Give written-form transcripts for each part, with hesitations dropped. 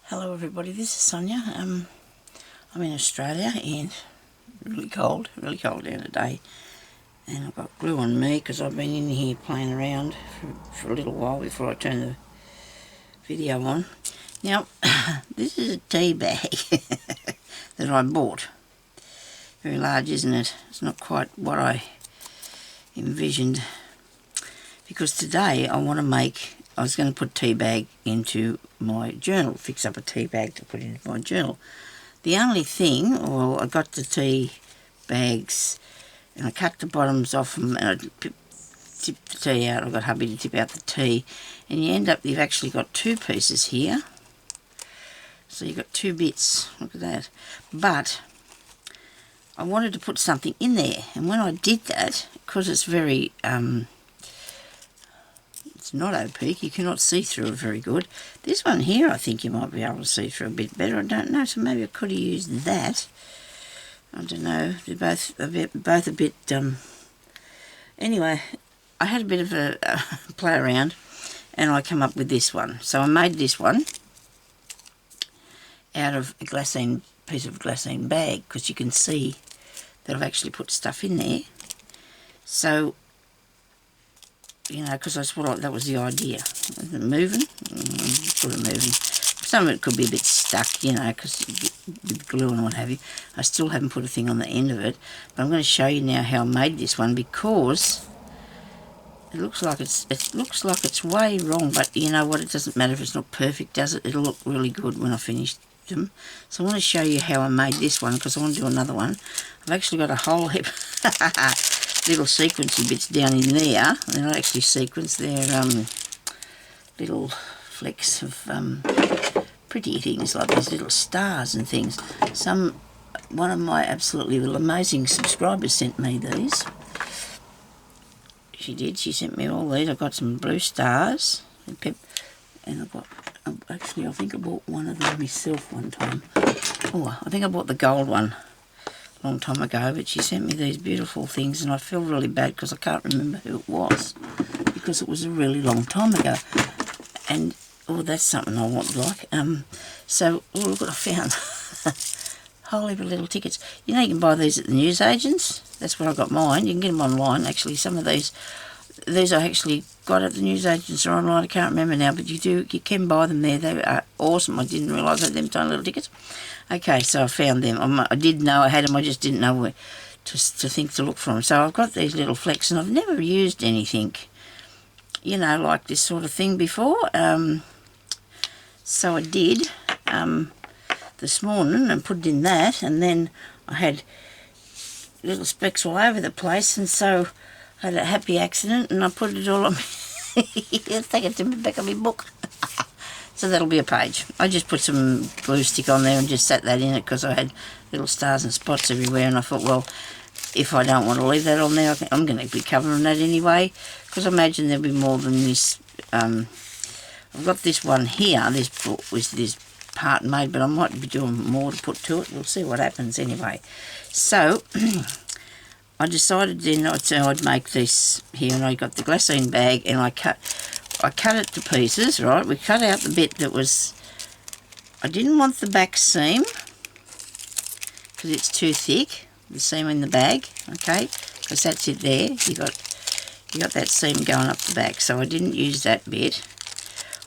Hello everybody, this is Sonia. I'm in Australia and really cold down today. And I've got glue on me because I've been in here playing around for a little while before I turn the video on. Now, this is a tea bag that I bought. Very large, isn't it? It's not quite what I envisioned. Because today I was going to put tea bag into my journal, fix up a tea bag to put into my journal. The only thing, well, I got the tea bags and I cut the bottoms off them and I tipped the tea out. I got hubby to tip out the tea, and you end up, you've actually got two pieces here. So you've got two bits, look at that. But I wanted to put something in there, and when I did that, because it's very, it's not opaque, you cannot see through it very good. This one here I think you might be able to see through a bit better, I don't know, so maybe I could have used that. I don't know, they're both a bit, anyway, I had a bit of a play around and I come up with this one. So I made this one out of a piece of glassine bag, because you can see that I've actually put stuff in there. So, you know, because that was the idea. Is it moving? Put it moving. Some of it could be a bit stuck, you know, because with glue and what have you. I still haven't put a thing on the end of it, but I'm going to show you now how I made this one, because it looks like it's way wrong. But you know what? It doesn't matter if it's not perfect, does it? It'll look really good when I finish them. So I want to show you how I made this one, because I want to do another one. I've actually got a whole heap little sequencey bits down in there. They're not actually sequins, they're little flecks of pretty things, like these little stars and things. One of my absolutely amazing subscribers sent me these. She sent me all these. I've got some blue stars and I've got, actually I think I bought one of them myself one time. Oh, I think I bought the gold one a long time ago, but she sent me these beautiful things and I feel really bad because I can't remember who it was, because it was a really long time ago. And oh, that's something I want, like. So oh, look what I found. Whole heap of little tickets. You know, you can buy these at the newsagents. That's where I got mine. You can get them online. Actually, some of these I actually got at the newsagents or online. I can't remember now, but you can buy them there. They are awesome. I didn't realise I had them tiny little tickets. Okay, so I found them. I did know I had them. I just didn't know where to think to look for them. So I've got these little flecks, and I've never used anything, you know, like this sort of thing before. So I did this morning and put it in that, and then I had little specks all over the place, and so I had a happy accident and I put it all on let's take it to the back of my book. So that'll be a page. I just put some glue stick on there and just sat that in it because I had little stars and spots everywhere, and I thought, well, if I don't want to leave that on there, I'm going to be covering that anyway, because I imagine there'll be more than this. I've got this one here, this book with this part made, but I might be doing more to put to it. We'll see what happens anyway. So I decided then I'd make this here, and I got the glassine bag and I cut it to pieces, right? We cut out the bit that was, I didn't want the back seam because it's too thick, the seam in the bag, okay? Because that's it there. You got that seam going up the back, so I didn't use that bit.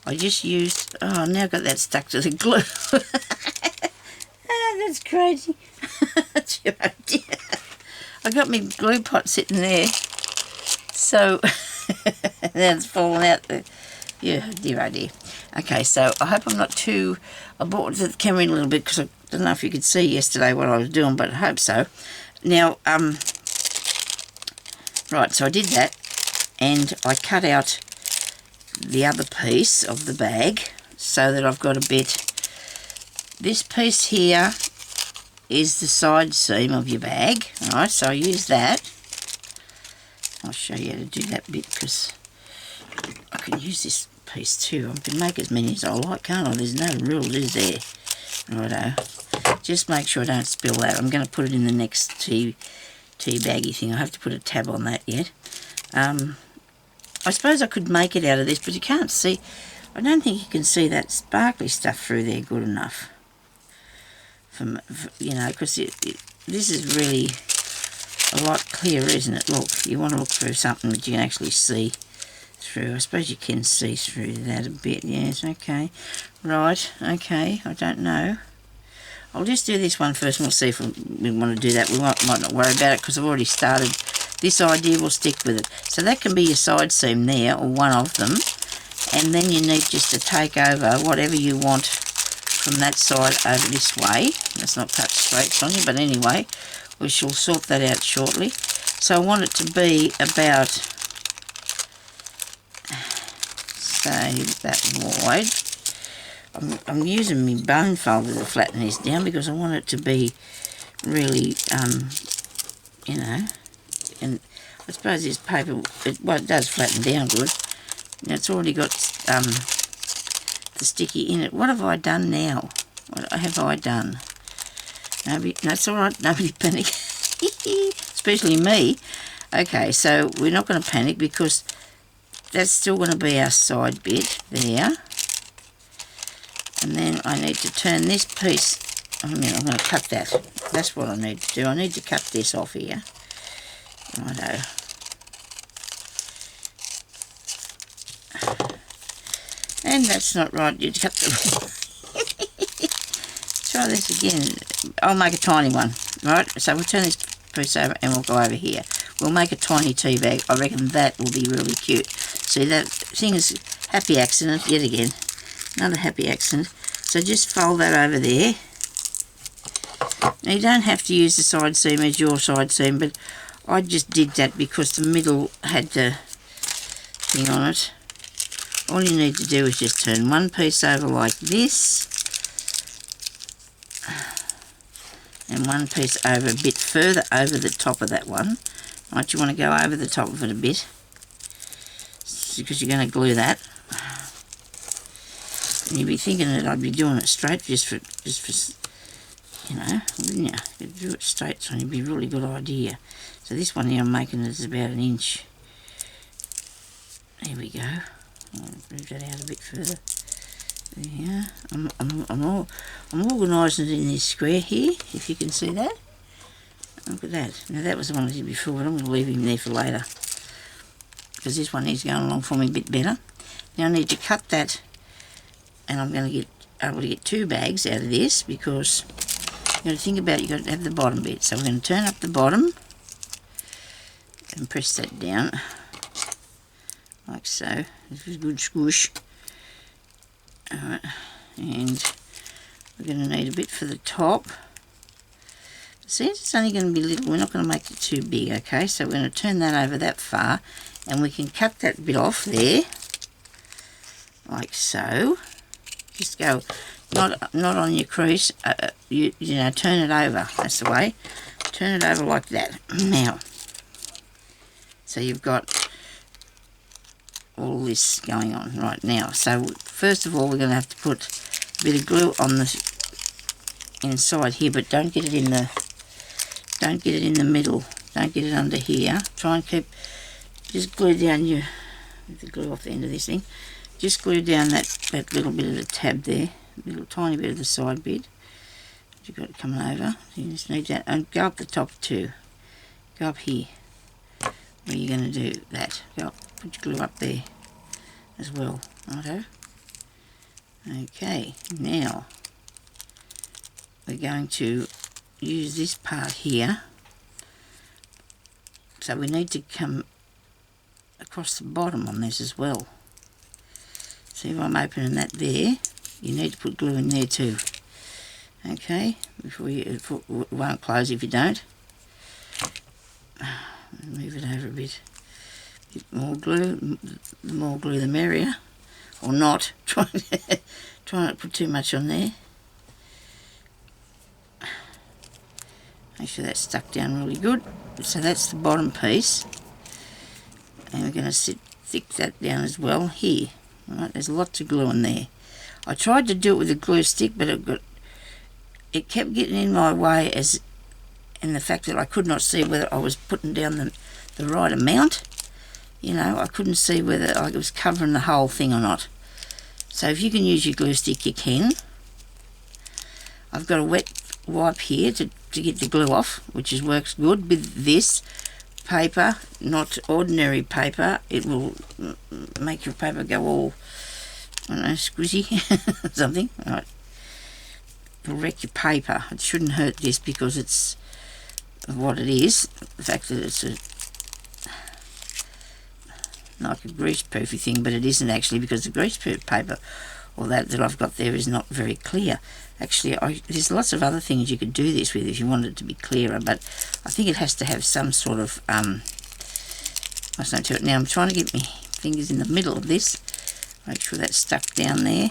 I just used, oh, now I've got that stuck to the glue. That's crazy. That's your idea. I got my glue pot sitting there, so now it's falling out. Yeah, dear idea. Okay, so I hope I'm not too, I brought the camera in a little bit because I don't know if you could see yesterday what I was doing, but I hope so. Now, right, so I did that, and I cut out the other piece of the bag so that I've got a bit. This piece here is the side seam of your bag, alright, so I use that. I'll show you how to do that bit, because I can use this piece too. I can make as many as I like, can't I? There's no rules, is there? Righto. Just make sure I don't spill that. I'm going to put it in the next tea baggy thing. I have to put a tab on that yet. I suppose I could make it out of this, but you can't see. I don't think you can see that sparkly stuff through there good enough. You know, because this is really a lot clearer, isn't it? Look, you want to look through something that you can actually see through. I suppose you can see through that a bit. Yes, okay. Right, okay, I don't know. I'll just do this one first and we'll see if we want to do that. We might not worry about it because I've already started this idea. We'll stick with it. So that can be your side seam there, or one of them. And then you need just to take over whatever you want from that side over this way. That's not cut straight, Sonia, but anyway, we shall sort that out shortly. So I want it to be about, say, that wide. I'm using my bone folder to flatten this down because I want it to be really, you know, and I suppose this paper, well, it does flatten down good. Now it's already got the sticky in it. What have I done now? What have I done? Nobody, no, it's all right. Nobody panic, especially me. Okay, so we're not going to panic because that's still going to be our side bit there. And then I need to turn this piece. I mean, I'm going to cut that. That's what I need to do. I need to cut this off here. Righto. And that's not right. You cut the. Try this again. I'll make a tiny one, right? So we'll turn this piece over and we'll go over here. We'll make a tiny tea bag. I reckon that will be really cute. See, that thing is happy accident yet again. Another happy accident. So just fold that over there. Now you don't have to use the side seam as your side seam, but I just did that because the middle had the thing on it. All you need to do is just turn one piece over like this, and one piece over a bit further over the top of that one. Right, you want to go over the top of it a bit because you're going to glue that. And you'd be thinking that I'd be doing it straight just for you know, wouldn't you? You'd do it straight, so it'd be a really good idea. So this one here I'm making is about 1 inch. There we go. I'll move that out a bit further. There. I'm organising it in this square here, if you can see that. Look at that. Now that was the one I did before, but I'm going to leave him there for later, because this one is going along for me a bit better. Now I need to cut that, and I'm going to get able to get 2 bags out of this, because you've got to think about it, you've got to have the bottom bit. So we're going to turn up the bottom and press that down like so. This is a good squish. Alright, and we're going to need a bit for the top. See, it's only going to be little, we're not going to make it too big, okay? So we're going to turn that over that far, and we can cut that bit off there, like so. Just go, not on your crease, you know, turn it over, that's the way. Turn it over like that. Now, so you've got all this going on right now. So first of all, we're going to have to put a bit of glue on the inside here, but don't get it in the middle. Don't get it under here. Try and keep, just glue down your, with the glue off the end of this thing. Just glue down that little bit of the tab there, a little tiny bit of the side bit. You've got it coming over. You just need that, and go up the top too. Go up here, where you're going to do that. Go up, put your glue up there as well. Righto. Okay, now we're going to use this part here. So we need to come across the bottom on this as well. See if I'm opening that there, you need to put glue in there too. Okay, before you, it won't close if you don't. Move it over a bit. Bit more glue, the more glue the merrier. Or not, try not to put too much on there. Make sure that's stuck down really good. So that's the bottom piece. And we're going to stick that down as well here. Right, there's lots of glue in there. I tried to do it with a glue stick, but it kept getting in my way, as in the fact that I could not see whether I was putting down the right amount. You know, I couldn't see whether I was covering the whole thing or not. So if you can use your glue stick, you can. I've got a wet wipe here to get the glue off, which works good with this paper, not ordinary paper. It will make your paper go all, I don't know, squishy, something. Right. It'll wreck your paper. It shouldn't hurt this because it's what it is. The fact that it's like a greaseproofy thing, but it isn't actually, because the greaseproof paper or that I've got there is not very clear. Actually, there's lots of other things you could do this with if you wanted it to be clearer, but I think it has to have some sort of what's that to it. Now I'm trying to get my fingers in the middle of this, make sure that's stuck down there.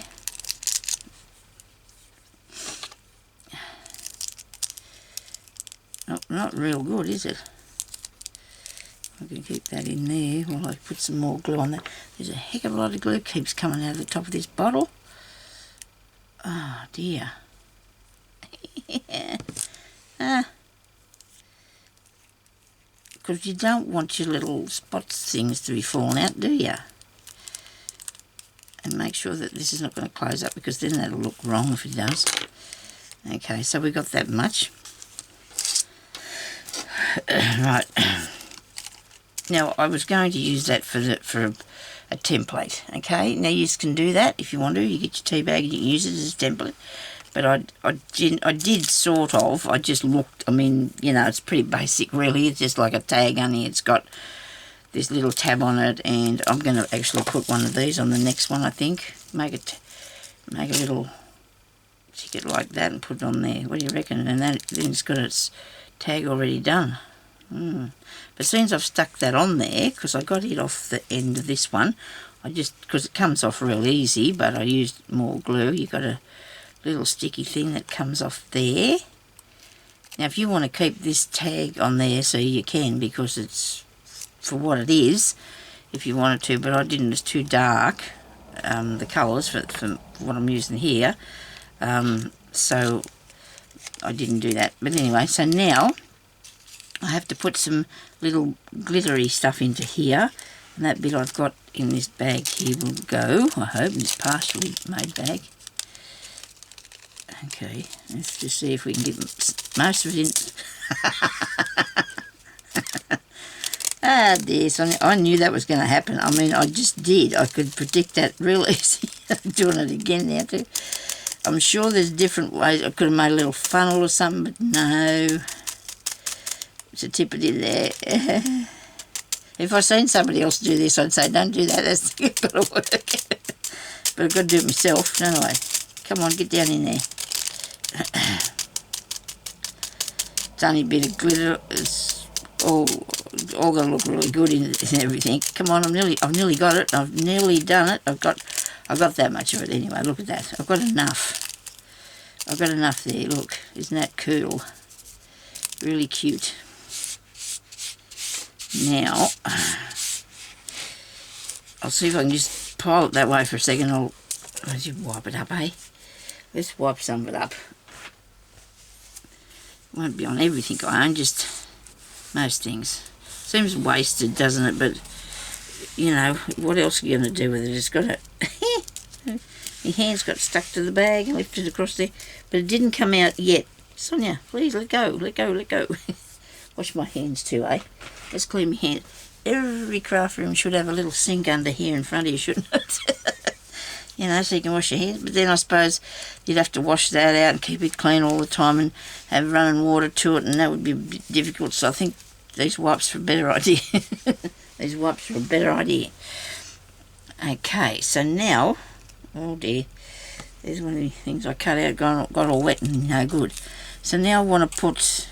Oh, not real good, is it? I can keep that in there while I put some more glue on there. There's a heck of a lot of glue keeps coming out of the top of this bottle. Oh dear. Because you don't want your little spots things to be falling out, do you? And make sure that this is not going to close up, because then that'll look wrong if it does. Okay, so we got that much. Right. Now I was going to use that for a template. Okay, now you can do that if you want to. You get your tea bag and you can use it as a template. But I did sort of. I just looked. I mean, you know, it's pretty basic really. It's just like a tag, only it's got this little tab on it. And I'm going to actually put one of these on the next one. I think make a little ticket like that and put it on there. What do you reckon? And then it's got its tag already done. But since I've stuck that on there, because I got it off the end of this one, because it comes off real easy, but I used more glue. You got a little sticky thing that comes off there. Now if you want to keep this tag on there, so you can, because it's for what it is, if you wanted to, but I didn't. It's too dark, the colours for what I'm using here, so I didn't do that. But anyway, so now I have to put some little glittery stuff into here, and that bit I've got in this bag here will go, I hope, in this partially made bag. Okay, let's just see if we can get most of it in. Ah dear, Sonia, I knew that was going to happen. I mean, I just did. I could predict that real easy. I'm doing it again now too. I'm sure there's different ways. I could have made a little funnel or something, but no. To tip it in there. If I seen somebody else do this, I'd say, don't do that, that's not going to work. But I've got to do it myself, don't I? Come on, get down in there. It's only a bit of glitter. It's all going to look really good in everything. Come on, I've nearly got it. I've nearly done it. I've got that much of it anyway. Look at that. I've got enough. I've got enough there. Look, isn't that cool? Really cute. Now, I'll see if I can just pile it that way for a second. I'll just wipe it up, eh? Let's wipe some of it up. It won't be on everything I own, just most things. Seems wasted, doesn't it? But, you know, what else are you going to do with it? It's got to... My hands got stuck to the bag and lifted across there. But it didn't come out yet. Sonia, please let go, let go, let go. Wash my hands too, eh? Let's clean my hands. Every craft room should have a little sink under here in front of you, shouldn't it? You know, so you can wash your hands. But then I suppose you'd have to wash that out and keep it clean all the time and have running water to it, and that would be a bit difficult. So I think these wipes are a better idea. These wipes are a better idea. Okay, so now, oh dear, there's one of the things I cut out, got all wet and no good. So now I want to put,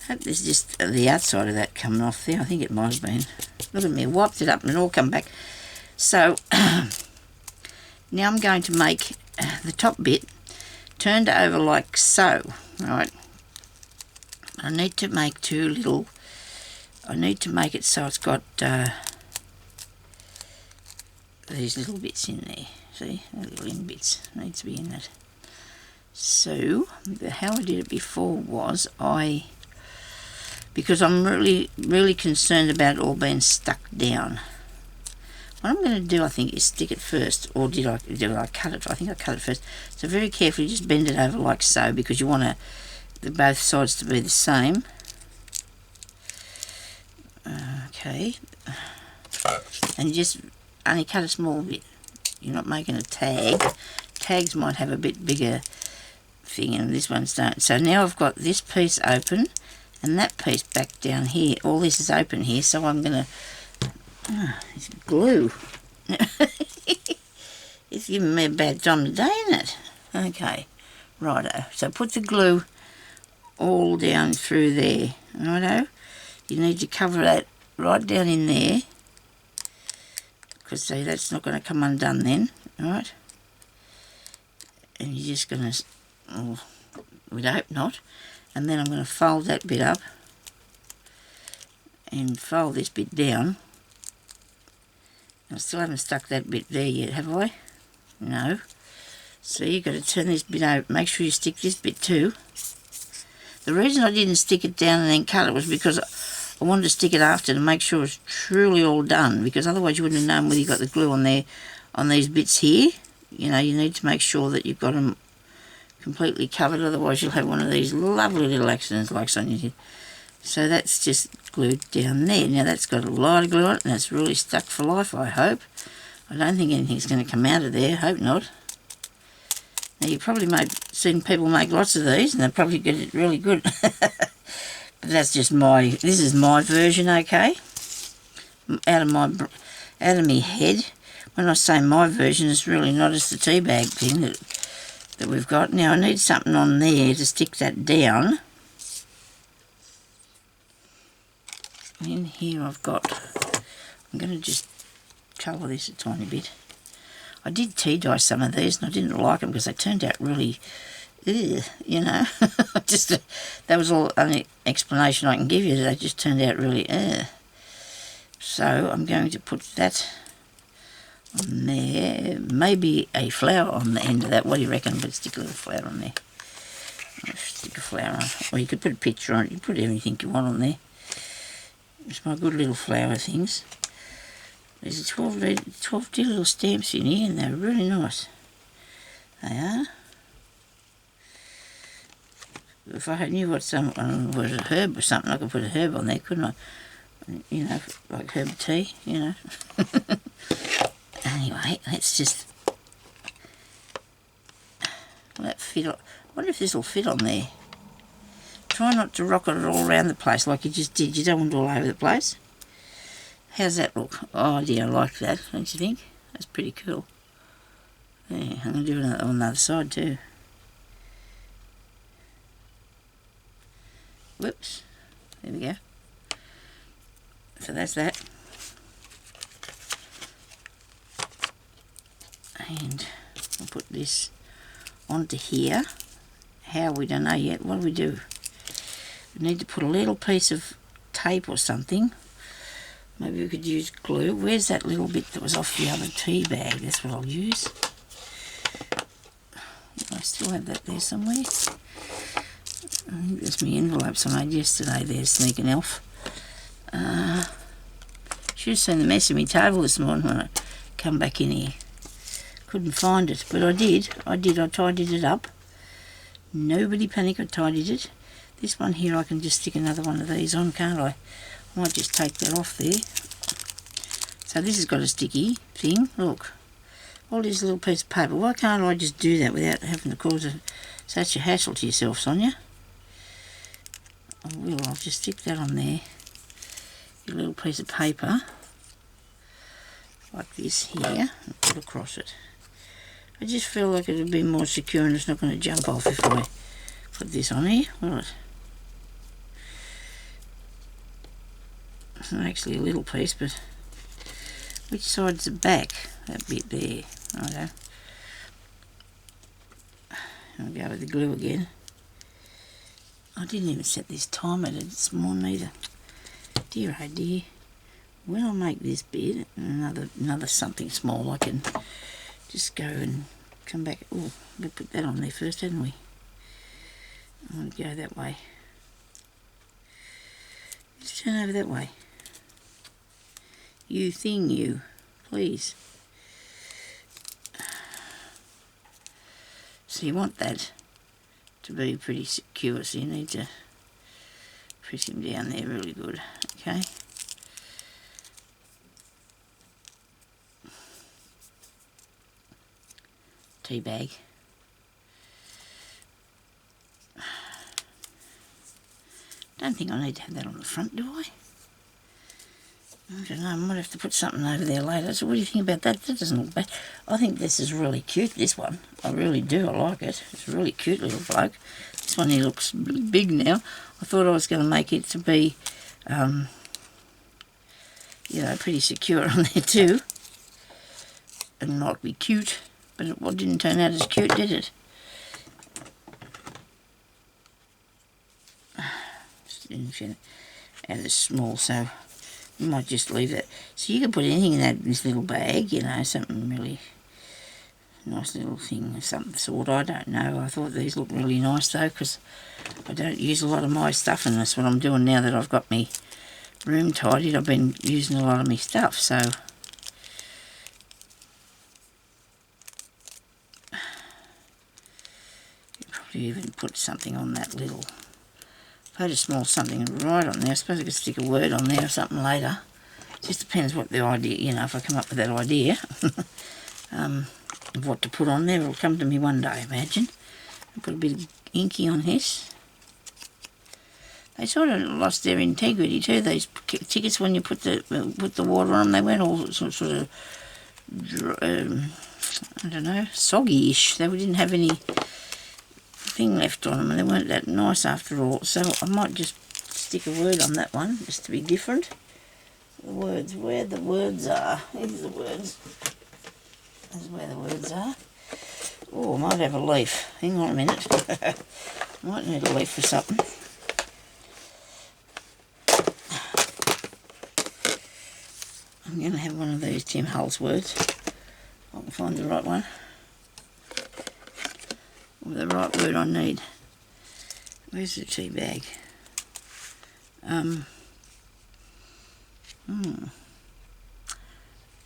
I hope there's just the outside of that coming off there. I think it might have been. Look at me, I wiped it up and it all come back. So now I'm going to make the top bit turned over like so, right? I need to make I need to make it so it's got these little bits in there. See, the little in bits needs to be in it. So how I did it before was because I'm really concerned about it all being stuck down. What I'm going to do, I think, is stick it first, or did I cut it? I think I cut it first. So very carefully, just bend it over like so, because you want both sides to be the same. Okay, and you just only cut a small bit. You're not making a tag. Tags might have a bit bigger thing, and this one's don't. So now I've got this piece open, and that piece back down here. All this is open here, so I'm going to... it's glue. It's giving me a bad time today, isn't it? Okay, righto. So put the glue all down through there, righto. You need to cover that right down in there, because see, that's not going to come undone then, right? And you're just going to, oh, we'd hope not. And then I'm going to fold that bit up and fold this bit down. I still haven't stuck that bit there yet, have I? No. So you've got to turn this bit over. Make sure you stick this bit too. The reason I didn't stick it down and then cut it was because I wanted to stick it after to make sure it's truly all done, because otherwise you wouldn't have known whether you got the glue on there, on these bits here. You know, you need to make sure that you've got them completely covered, otherwise you'll have one of these lovely little accidents like Sonya did. So that's just glued down there. Now that's got a lot of glue on it, and it's really stuck for life, I hope. I don't think anything's going to come out of there, hope not. Now you probably seen people make lots of these, and they probably get it really good. But that's just this is my version, okay? Out of me head. When I say my version, it's really not just the tea bag thing that we've got. Now I need something on there to stick that down. In here I'm going to just colour this a tiny bit. I did tea dye some of these and I didn't like them because they turned out really, you know. That was all only explanation I can give you. They just turned out really, So I'm going to put that on there. Maybe a flower on the end of that. What do you reckon? But stick a little flower on there. I'll stick a flower on. Or you could put a picture on it. You put anything you want on there. It's my good little flower things. There's 12 dear little stamps in here, and they're really nice. They are. If I knew what someone was a herb or something, I could put a herb on there, couldn't I? You know, like herb tea, you know. Anyway, let's just... Will that fit on? I wonder if this will fit on there. Try not to rock it all around the place like you just did. You don't want it all over the place. How's that look? Oh dear, I like that, don't you think? That's pretty cool. Yeah, I'm going to do it on the other side too. Whoops. There we go. So that's that. And I'll put this onto here. How, we don't know yet. What do we do? We need to put a little piece of tape or something. Maybe we could use glue. Where's that little bit that was off the other tea bag? That's what I'll use. I still have that there somewhere. I think there's my envelopes I made yesterday there, sneaking elf. Should have seen the mess of my table this morning when I come back in here. Couldn't find it, but I did. I tidied it up. Nobody panic, I tidied it. This one here, I can just stick another one of these on, can't I? I might just take that off there. So this has got a sticky thing. Look, all this little piece of paper. Why can't I just do that without having to cause such a hassle to yourself, Sonya? I will. I'll just stick that on there. A little piece of paper like this here, and put across it. I just feel like it would be more secure and it's not going to jump off if I put this on here, will it? It's not actually a little piece, but which side's the back? That bit there. Righto. I'll go with the glue again. I didn't even set this timer this morning either. Dear oh dear. When I make this bit, another something small, I can just go and come back. Oh, we put that on there first, hadn't we? I want to go that way. Just turn over that way. You thing, you. please. So you want that to be pretty secure, so you need to press him down there really good, okay? Tea bag. Don't think I need to have that on the front, do I? I don't know, I might have to put something over there later. So what do you think about that? That doesn't look bad. I think this is really cute, this one. I really do, I like it. It's a really cute little bloke. This one, he looks big now. I thought I was going to make it to be, you know, pretty secure on there too. And not be cute. But it didn't turn out as cute, did it? Just didn't fit out as small, so you might just leave it. So you can put anything in this little bag, you know, something really nice little thing of some sort. I don't know. I thought these looked really nice though, because I don't use a lot of my stuff, and that's what I'm doing now that I've got my room tidied. I've been using a lot of my stuff, so you probably even put something on that little. Put a small something right on there. I suppose I could stick a word on there or something later. It just depends what the idea, you know, if I come up with that idea of what to put on there. It'll come to me one day, I imagine. I'll put a bit of inky on this. They sort of lost their integrity too, these tickets, when you put the water on them. They went all sort of I don't know, soggy-ish. They didn't have any thing left on them, and they weren't that nice after all. So I might just stick a word on that one, just to be different. The words, where the words are. Here's the words. This is where the words are. Oh, I might have a leaf. Hang on a minute. Might need a leaf for something. I'm going to have one of these Tim Hull's words. I can find the right one. Or the right word I need. Where's the tea bag?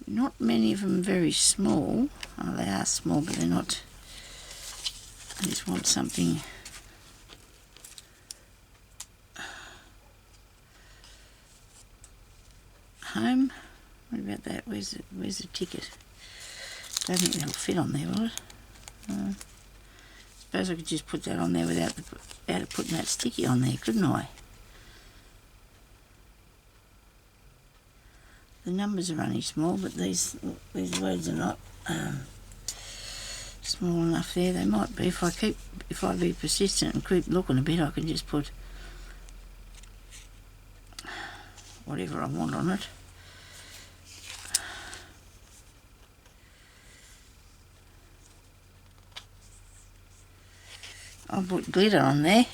Not many of them very small. Oh, they are small, but they're not. I just want something. Home. What about that? Where's the ticket? Don't think that'll fit on there, will it? Suppose I could just put that on there without putting that sticky on there, couldn't I? The numbers are only small, but these words are not small enough there. They might be. If I be persistent and keep looking a bit, I can just put whatever I want on it. I'll put glitter on there.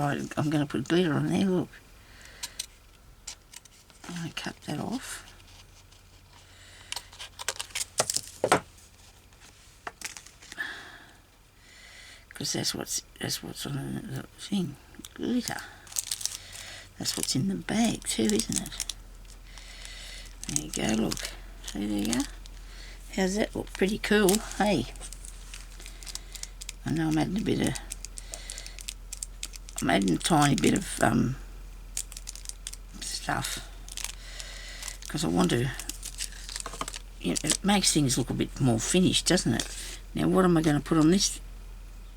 I'm going to put glitter on there, look. I'm going to cut that off. Because that's what's on the thing. Glitter. That's what's in the bag too, isn't it? There you go, look. See, there you go. How's that look? Pretty cool, hey? I know I'm adding a tiny bit of stuff, because I want to, you know, it makes things look a bit more finished, doesn't it? Now what am I going to put on this?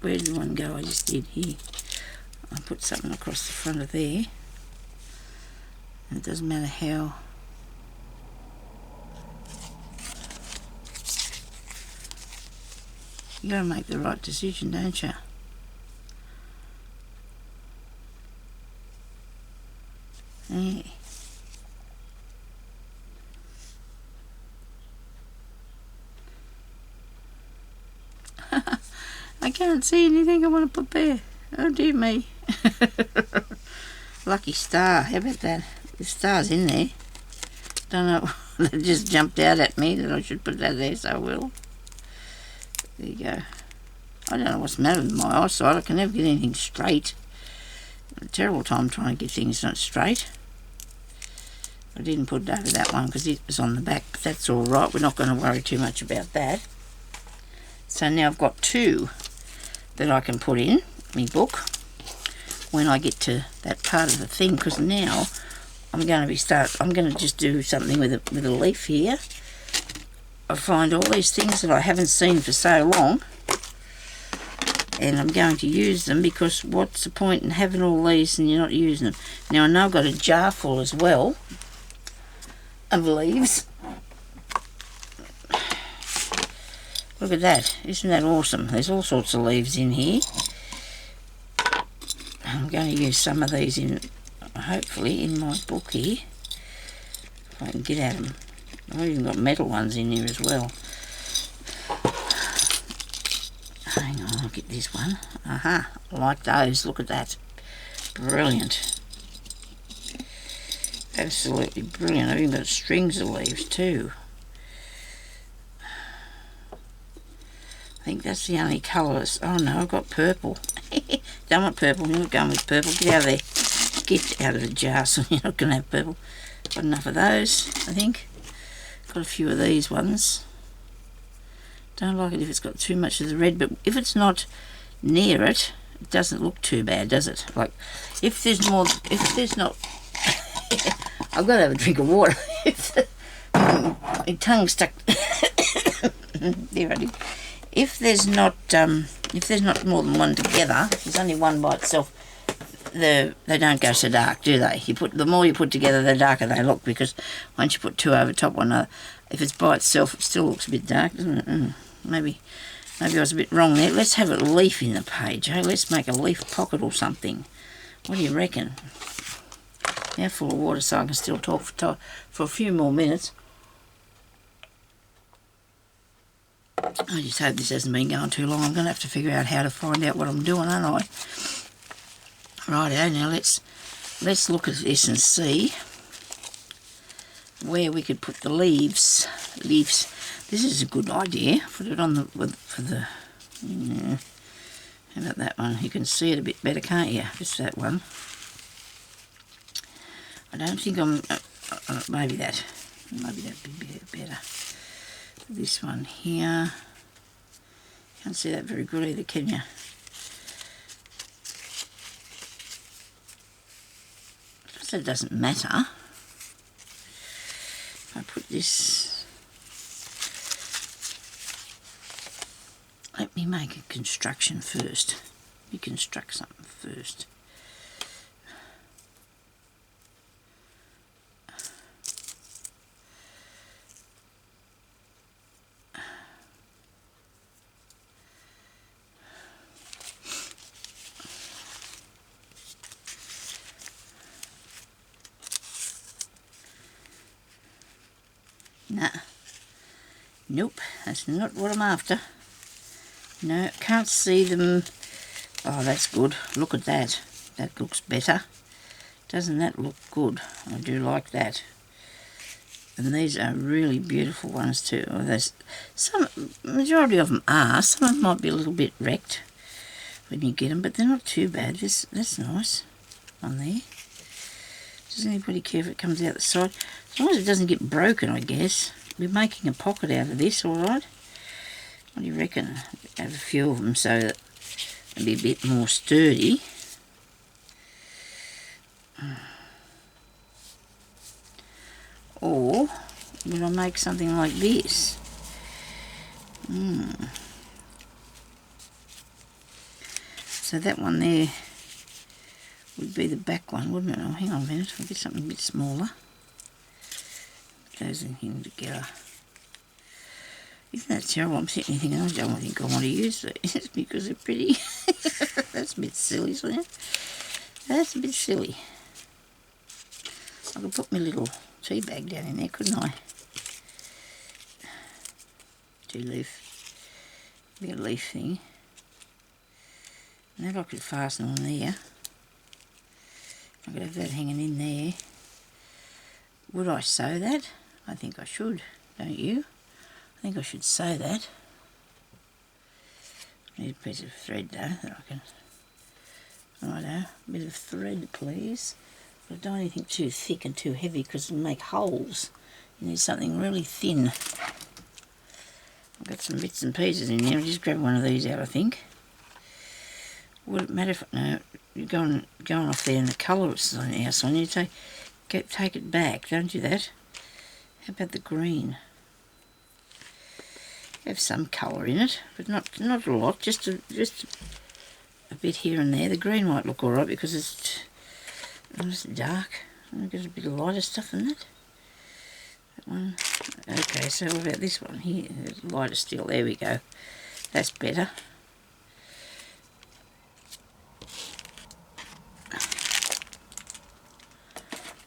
Where did the one go I just did here? I'll put something across the front of there. And it doesn't matter how. You gotta make the right decision, don't you? Yeah. I can't see anything I want to put there. Oh dear me. Lucky star. How about that? The star's in there. Don't know. That just jumped out at me that I should put that there, so I will. There you go. I don't know what's the matter with my eyesight. I can never get anything straight. A terrible time trying to get things not straight. I didn't put it over that one because it was on the back, but that's all right. We're not going to worry too much about that. So now I've got 2 that I can put in my book when I get to that part of the thing, because now I'm going to just do something with a leaf here. I find all these things that I haven't seen for so long, and I'm going to use them, because what's the point in having all these and you're not using them? Now I know I've got a jar full as well of leaves. Look at that, isn't that awesome? There's all sorts of leaves in here. I'm going to use some of these in, hopefully, in my book here, if I can get at them. I've even got metal ones in here as well. Hang on, I'll get this one. Aha, I like those. Look at that. Brilliant. Absolutely brilliant. I've even got strings of leaves too. I think that's the only colours. Oh no, I've got purple. Don't want purple. You're not going with purple. Get out of there. Get out of the jar, so you're not going to have purple. Got enough of those, I think. Got a few of these ones. Don't like it if it's got too much of the red, but if it's not near it, it doesn't look too bad, does it? Like, if there's not, I've got to have a drink of water. My tongue's stuck. There I do. If there's not more than one together, there's only one by itself, they don't go so dark, do they? The more you put together, the darker they look, because once you put 2 over top one another, if it's by itself, it still looks a bit dark, doesn't it? Maybe I was a bit wrong there. Let's have a leaf in the page, eh? Let's make a leaf pocket or something. What do you reckon? Now full of water so I can still talk for a few more minutes. I just hope this hasn't been going too long. I'm going to have to figure out how to find out what I'm doing, aren't I? Righto, now let's look at this and see where we could put the leaves. This is a good idea. Put it on the yeah. How about that one? You can see it a bit better, can't you? Just that one. I don't think I'm. Maybe that'd be better. This one here. Can't see that very good either, can you? So it doesn't matter. I put this. Let me make a construction first. You construct something first. Nah. Nope, that's not what I'm after. No, can't see them. Oh, that's good. Look at that. That looks better. Doesn't that look good? I do like that. And these are really beautiful ones too. Oh, there's majority of them are. Some of them might be a little bit wrecked when you get them, but they're not too bad. That's nice on there. Does anybody care if it comes out the side? As long as it doesn't get broken, I guess. We're making a pocket out of this, alright? What do you reckon? Have a few of them so that they'll be a bit more sturdy. Or will I make something like this? So that one there would be the back one, wouldn't it? Oh, hang on a minute, I'll get something a bit smaller. Put those in here together. Isn't that terrible? I'm sitting here thinking, I don't think I want to use these because they're pretty. That's a bit silly, isn't it? That's a bit silly. I could put my little tea bag down in there, couldn't I? Tea leaf. Be a leaf thing. And that I could fasten on there. I could have that hanging in there. Would I sew that? I think I should, don't you? I think I should sew that. Need a piece of thread though that I can. Righto, a bit of thread please. I don't want anything too thick and too heavy because it'll make holes. You need something really thin. I've got some bits and pieces in here. I'll just grab one of these out, I think. Would it matter if... No, you're going off there in the colour it's on our Sonya. Take it back. Don't do that. How about the green? Have some colour in it, but not a lot. Just a bit here and there. The green might look alright because it's dark. I've got a bit of lighter stuff in that. That one. Okay, so what about this one here? Lighter still. There we go. That's better.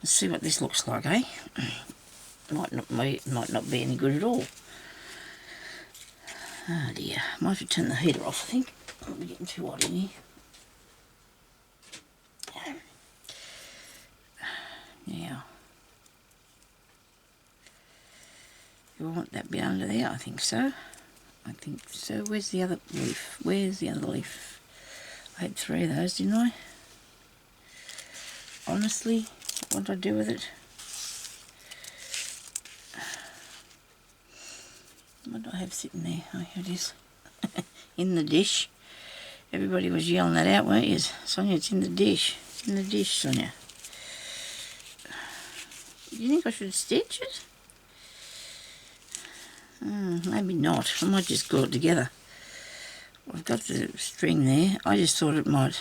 Let's see what this looks like, eh? Might not be any good at all. Oh dear, might have to turn the heater off, I think. Probably getting too hot in here. Now, you want that bit under there? I think so. Where's the other leaf? I had 3 of those, didn't I? Honestly, what did I do with it? What do I have sitting there? Oh, here it is. In the dish. Everybody was yelling that out, weren't you? Sonya, it's in the dish. It's in the dish, Sonya. Do you think I should stitch it? Maybe not. I might just glue it together. I've got the string there. I just thought it might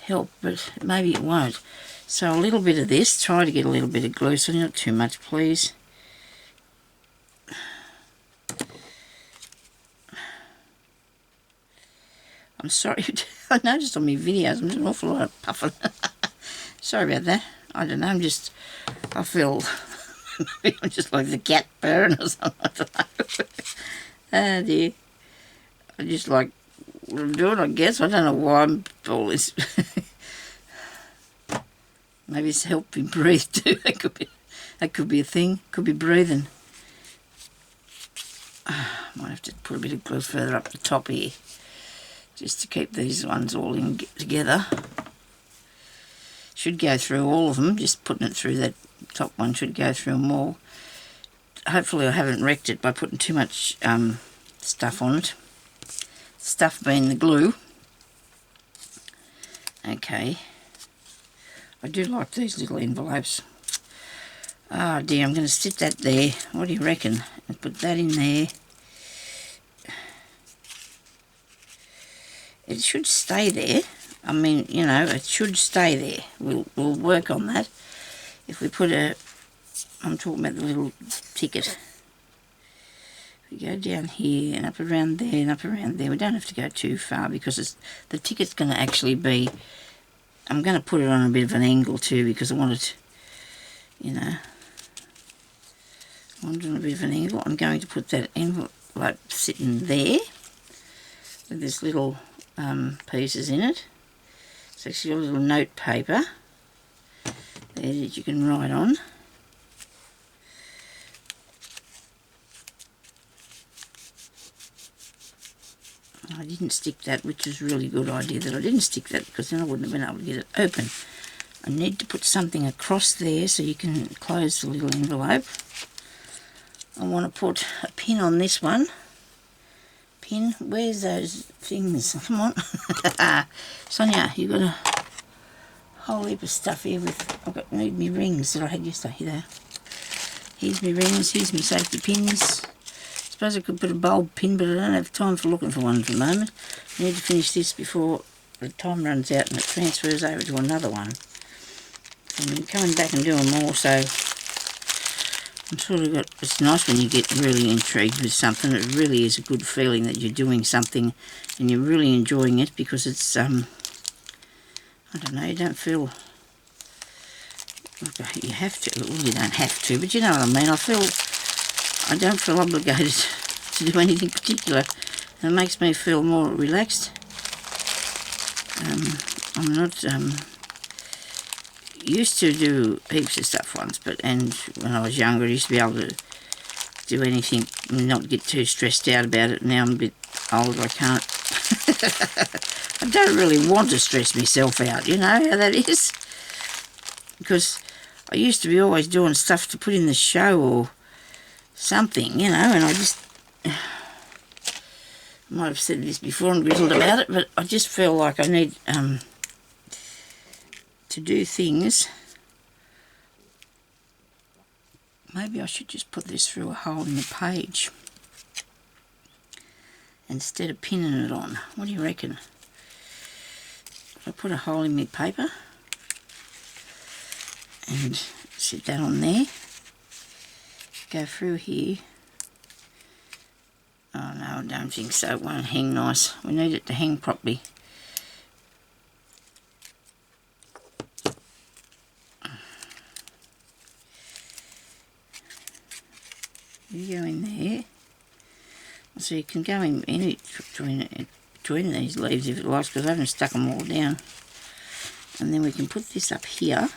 help, but maybe it won't. So a little bit of this. Try to get a little bit of glue, so not too much, please. I'm sorry. I noticed on my videos I'm doing an awful lot of puffing. Sorry about that. I don't know. I feel I'm just like the cat purring or something. I don't know. Oh dear. I just like what I'm doing, I guess. I don't know why I'm all this. Maybe it's helping breathe too. That could be a thing. Could be breathing. Might have to put a bit of glue further up the top here, just to keep these ones all in together. Should go through all of them. Just putting it through that top one should go through them all. Hopefully I haven't wrecked it by putting too much stuff on it. Stuff being the glue. Okay. I do like these little envelopes. Oh dear, I'm going to stick that there. What do you reckon? I'll put that in there. It should stay there. I mean, you know, it should stay there. We'll work on that. If we put I'm talking about the little ticket. We go down here and up around there and up around there. We don't have to go too far because the ticket's going to actually be... I'm going to put it on a bit of an angle too because I want it, you know... I want it on a bit of an angle. I'm going to put that envelope sitting there with this little pieces in it. It's actually a little note paper there that you can write on. I didn't stick that, which is a really good idea that I didn't stick that because then I wouldn't have been able to get it open. I need to put something across there so you can close the little envelope. I want to put a pin on this one. Pin, where's those things? Come on. Sonya, you've got a whole heap of stuff here with... need me rings that I had yesterday. Here they are. Here's me rings, here's me safety pins. I suppose I could put a bulb pin, but I don't have time for looking for one at the moment. I need to finish this before the time runs out and it transfers over to another one. I'm coming back and doing more, so I'm sort of got... It's nice when you get really intrigued with something. It really is a good feeling that you're doing something and you're really enjoying it because it's, I don't know, you don't feel... like you have to. Well, you don't have to, but you know what I mean. I don't feel obligated to do anything particular. And it makes me feel more relaxed. I'm not used to do heaps of stuff once, and when I was younger I used to be able to do anything and not get too stressed out about it. Now I'm a bit older, I can't. I don't really want to stress myself out, you know how that is. because I used to be always doing stuff to put in the show or something, you know, and I just... I might have said this before and grizzled about it, but I just feel like I need to do things. Maybe I should just put this through a hole in the page instead of pinning it on. What do you reckon? If I put a hole in my paper and sit that on there, go through here. Oh no, I don't think so. It won't hang nice. We need it to hang properly. You go in there. So you can go in any between these leaves if it likes, because I haven't stuck them all down. And then we can put this up here.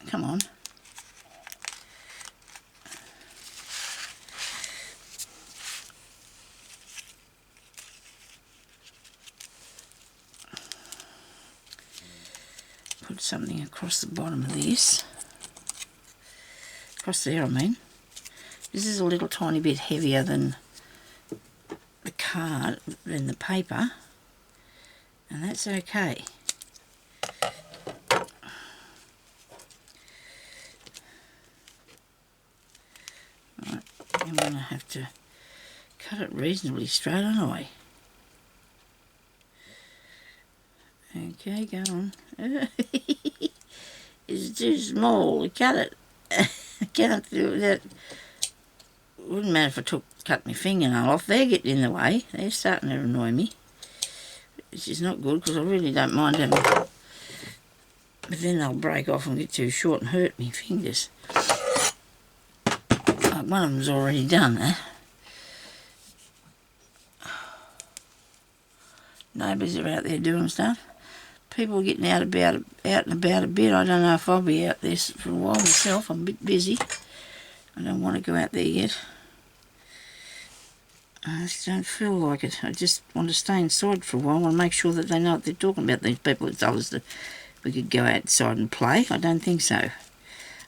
Come on. Put something across the bottom of this. Across there, I mean. This is a little tiny bit heavier than the card, than the paper, and that's okay. Right, I'm going to have to cut it reasonably straight, aren't I? Okay, go on. It's too small to cut it. I can't do that. Wouldn't matter if I cut my fingernail off. They're getting in the way. They're starting to annoy me, which is not good because I really don't mind them. But then they'll break off and get too short and hurt me fingers. Like one of them's already done that. Neighbours are out there doing stuff. People are getting out and about a bit. I don't know if I'll be out there for a while myself. I'm a bit busy. I don't want to go out there yet. I just don't feel like it. I just want to stay inside for a while and make sure that they know what they're talking about. These people that told us that we could go outside and play. I don't think so.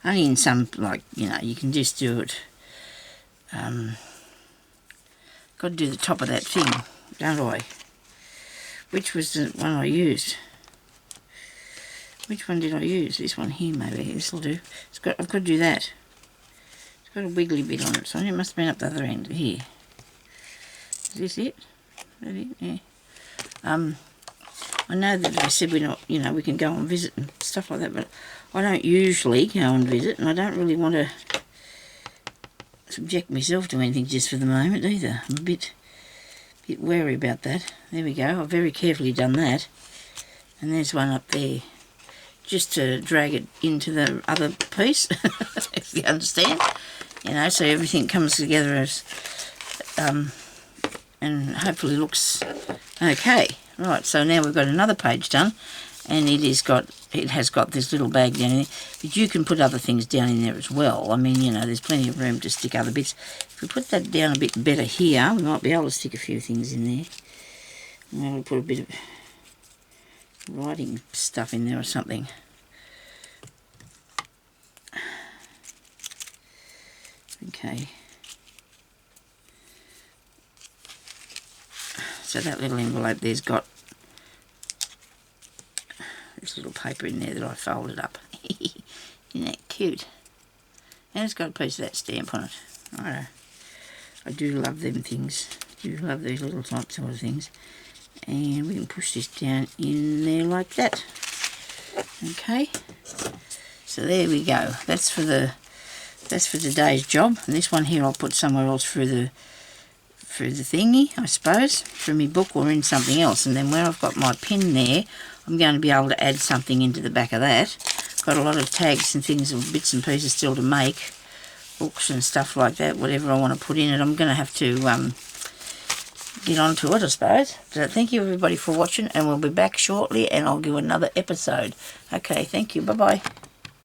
Only in some, like, you know, you can just do it. Got to do the top of that thing, don't I? Which was the one I used? Which one did I use? This one here, maybe. This will do. I've got to do that. It's got a wiggly bit on it, so it must have been up the other end here. Is this it? Is that it? Yeah. I know that I said we're not, you know, we can go and visit and stuff like that, but I don't usually go and visit, and I don't really want to subject myself to anything just for the moment either. I'm a bit wary about that. There we go. I've very carefully done that. And there's one up there, just to drag it into the other piece, if you understand. You know, so everything comes together as, and hopefully looks okay. Right, so now we've got another page done, and it has got this little bag down in there, but you can put other things down in there as well. I mean, you know, there's plenty of room to stick other bits. If we put that down a bit better here, we might be able to stick a few things in there. We'll put a bit of writing stuff in there or something. Okay. So that little envelope there's got this little paper in there that I folded up. Isn't that cute? And it's got a piece of that stamp on it. I do love them things. I do love these little type sort of things. And we can push this down in there like that. Okay. So there we go. That's for today's job. And this one here I'll put somewhere else through the thingy, I suppose, through my book or in something else. And then where I've got my pin there, I'm going to be able to add something into the back of that. Got a lot of tags and things and bits and pieces still to make, books and stuff like that, whatever I want to put in it. I'm going to have to get onto it, I suppose. So thank you everybody for watching, and we'll be back shortly and I'll do another episode. Okay, thank you, bye bye.